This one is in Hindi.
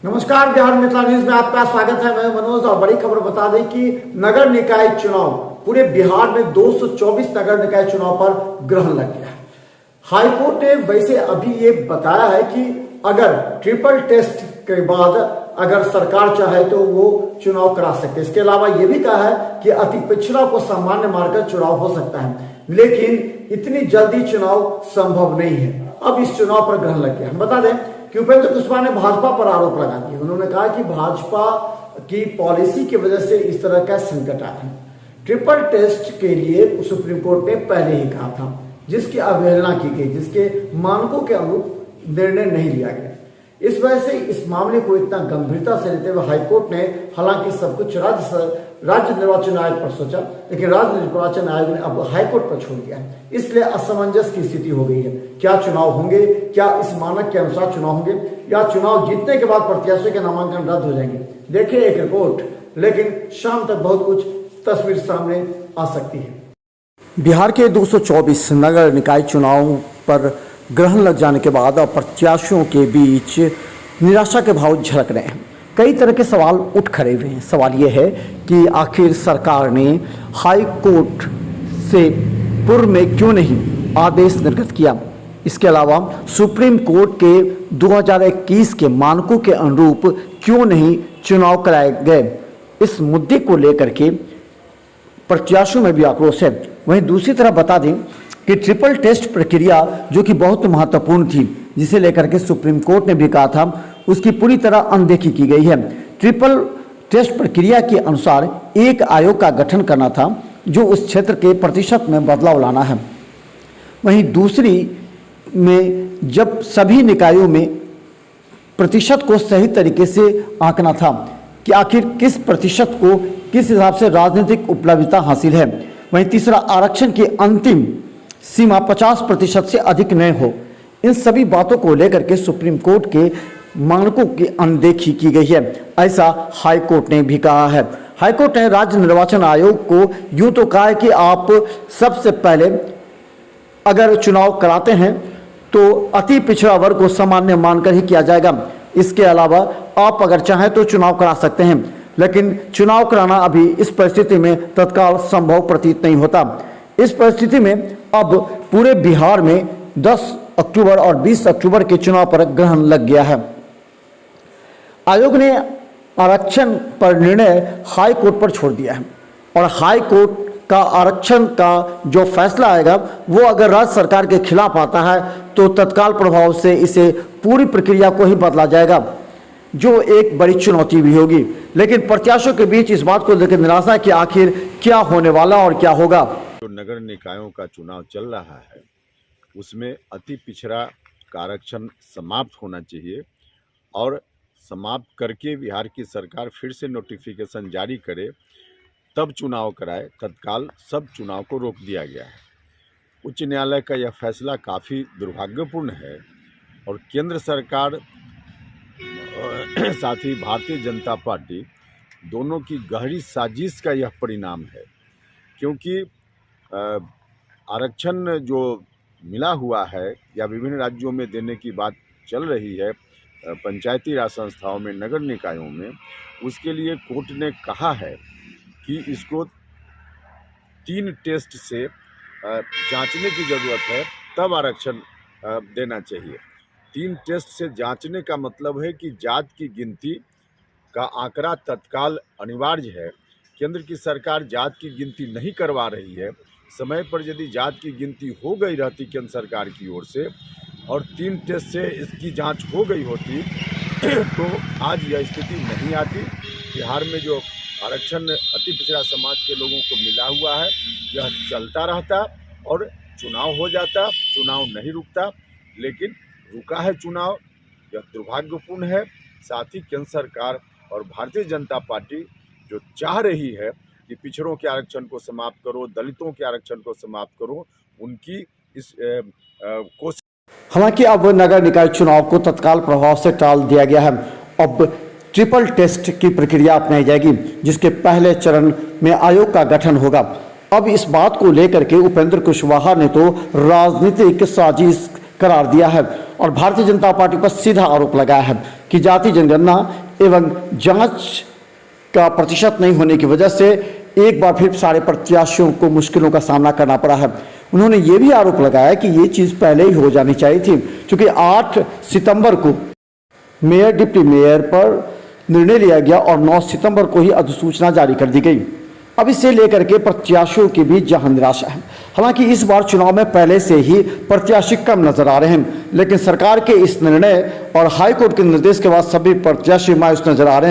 नमस्कार, बिहार मिथिला न्यूज में आपका स्वागत है। मैं मनोज और बड़ी खबर बता दें कि नगर निकाय चुनाव पूरे बिहार में 224 नगर निकाय चुनाव पर ग्रहण लग गया है। हाईकोर्ट ने वैसे अभी ये बताया है कि अगर ट्रिपल टेस्ट के बाद अगर सरकार चाहे तो वो चुनाव करा सकते हैं। इसके अलावा ये भी कहा है कि अति पिछड़ा को सामान्य मानकर चुनाव हो सकता है, लेकिन इतनी जल्दी चुनाव संभव नहीं है। अब इस चुनाव पर ग्रहण लग गया। हम बता दें कि उपेंद्र कुशवाहा ने भाजपा पर आरोप लगा दिया। उन्होंने कहा कि भाजपा की पॉलिसी की वजह से इस तरह का संकट आया है। ट्रिपल टेस्ट के लिए सुप्रीम कोर्ट ने पहले ही कहा था, जिसकी अवहेलना की गई, जिसके मानकों के अनुरूप निर्णय नहीं लिया गया। इस वजह से इस मामले को इतना गंभीरता से लेते हुए हाईकोर्ट ने हालांकि सब कुछ राज्य निर्वाचन आयोग पर सोचा, लेकिन राज्य निर्वाचन आयोग ने अब हाईकोर्ट पर छोड़ दिया है। इसलिए असमंजस की स्थिति हो गई है। क्या चुनाव होंगे, क्या इस मानक के अनुसार चुनाव होंगे, या चुनाव जीतने के बाद प्रत्याशियों के नामांकन रद्द हो जाएंगे। देखिए एक रिपोर्ट, लेकिन शाम तक बहुत कुछ तस्वीर सामने आ सकती है। बिहार के 224 नगर निकाय चुनाव पर ग्रहण लग जाने के बाद अब प्रत्याशियों के बीच निराशा के भाव झलक रहे हैं। कई तरह के सवाल उठ खड़े हुए हैं। सवाल यह है कि आखिर सरकार ने हाई कोर्ट से पूर्व में क्यों नहीं आदेश निर्गत किया। इसके अलावा सुप्रीम कोर्ट के 2021 के मानकों के अनुरूप क्यों नहीं चुनाव कराए गए। इस मुद्दे को लेकर के प्रत्याशियों में भी आक्रोश है। वहीं दूसरी तरफ बता दें कि ट्रिपल टेस्ट प्रक्रिया जो कि बहुत महत्वपूर्ण थी, जिसे लेकर के सुप्रीम कोर्ट ने भी कहा था, उसकी पूरी तरह अनदेखी की गई है। ट्रिपल टेस्ट प्रक्रिया के अनुसार एक आयोग का गठन करना था जो उस क्षेत्र के प्रतिशत में बदलाव लाना है। वहीं दूसरी में जब सभी निकायों में प्रतिशत को सही तरीके से आंकना था कि आखिर किस प्रतिशत को किस हिसाब से राजनीतिक उपलब्धता हासिल है। वहीं तीसरा, आरक्षण की अंतिम सीमा 50% से अधिक न हो। इन सभी बातों को लेकर के सुप्रीम कोर्ट के मानकों की अनदेखी की गई है, ऐसा हाई कोर्ट ने भी कहा है। हाई कोर्ट ने राज्य निर्वाचन आयोग को यूं तो कहा है कि आप सबसे पहले अगर चुनाव कराते हैं तो अति पिछड़ा वर्ग को सामान्य मानकर ही किया जाएगा। इसके अलावा आप अगर चाहें तो चुनाव करा सकते हैं, लेकिन चुनाव कराना अभी इस परिस्थिति में तत्काल संभव प्रतीत नहीं होता। इस परिस्थिति में अब पूरे बिहार में 10 अक्टूबर और 20 अक्टूबर के चुनाव पर ग्रहण लग गया है। आयोग ने आरक्षण पर निर्णय हाई कोर्ट पर छोड़ दिया है और हाई कोर्ट का आरक्षण का जो फैसला आएगा वो अगर राज्य सरकार के खिलाफ आता है तो तत्काल प्रभाव से इसे पूरी प्रक्रिया को ही बदला जाएगा, जो एक बड़ी चुनौती भी होगी। लेकिन प्रत्याशियों के बीच इस बात को लेकर निराशा है कि आखिर क्या होने वाला और क्या होगा। जो नगर निकायों का चुनाव चल रहा है उसमें अति पिछड़ा का आरक्षण समाप्त होना चाहिए और समाप्त करके बिहार की सरकार फिर से नोटिफिकेशन जारी करे तब चुनाव कराए। तत्काल सब चुनाव को रोक दिया गया है। उच्च न्यायालय का यह फैसला काफ़ी दुर्भाग्यपूर्ण है और केंद्र सरकार साथ ही भारतीय जनता पार्टी दोनों की गहरी साजिश का यह परिणाम है, क्योंकि आरक्षण जो मिला हुआ है या विभिन्न राज्यों में देने की बात चल रही है पंचायती राज संस्थाओं में, नगर निकायों में, उसके लिए कोर्ट ने कहा है कि इसको 3 टेस्ट से जांचने की ज़रूरत है, तब आरक्षण देना चाहिए। 3 टेस्ट से जांचने का मतलब है कि जात की गिनती का आंकड़ा तत्काल अनिवार्य है। केंद्र की सरकार जात की गिनती नहीं करवा रही है। समय पर यदि जात की गिनती हो गई रहती केंद्र सरकार की ओर से और 3 टेस्ट से इसकी जांच हो गई होती तो आज यह स्थिति नहीं आती। बिहार में जो आरक्षण अति पिछड़ा समाज के लोगों को मिला हुआ है यह चलता रहता और चुनाव हो जाता, चुनाव नहीं रुकता। लेकिन रुका है चुनाव, यह दुर्भाग्यपूर्ण है। साथ ही केंद्र सरकार और भारतीय जनता पार्टी जो चाह रही है कि पिछड़ों के आरक्षण को समाप्त करो, दलितों के आरक्षण को समाप्त करो, उनकी इस कोशिश। हालांकि अब नगर निकाय चुनाव को तत्काल प्रभाव से टाल दिया गया है। अब ट्रिपल टेस्ट की प्रक्रिया अपनाई जाएगी, जिसके पहले चरण में आयोग का गठन होगा। अब इस बात को लेकर के उपेंद्र कुशवाहा ने तो राजनीतिक साजिश करार दिया है और भारतीय जनता पार्टी पर सीधा आरोप लगाया है कि जाति जनगणना एवं जांच का प्रतिशत नहीं होने की वजह से एक बार फिर सारे प्रत्याशियों को मुश्किलों का सामना करना पड़ा है। उन्होंने ये भी आरोप लगाया कि ये चीज़ पहले ही हो जानी चाहिए थी, क्योंकि 8 सितंबर को मेयर डिप्टी मेयर पर निर्णय लिया गया और 9 सितंबर को ही अधिसूचना जारी कर दी गई। अब इसे लेकर के प्रत्याशियों के बीच जहां निराशा है। हालांकि इस बार चुनाव में पहले से ही प्रत्याशी कम नजर आ रहे हैं, लेकिन सरकार के इस निर्णय और हाईकोर्ट के निर्देश के बाद सभी प्रत्याशी मायूस नजर आ रहे हैं।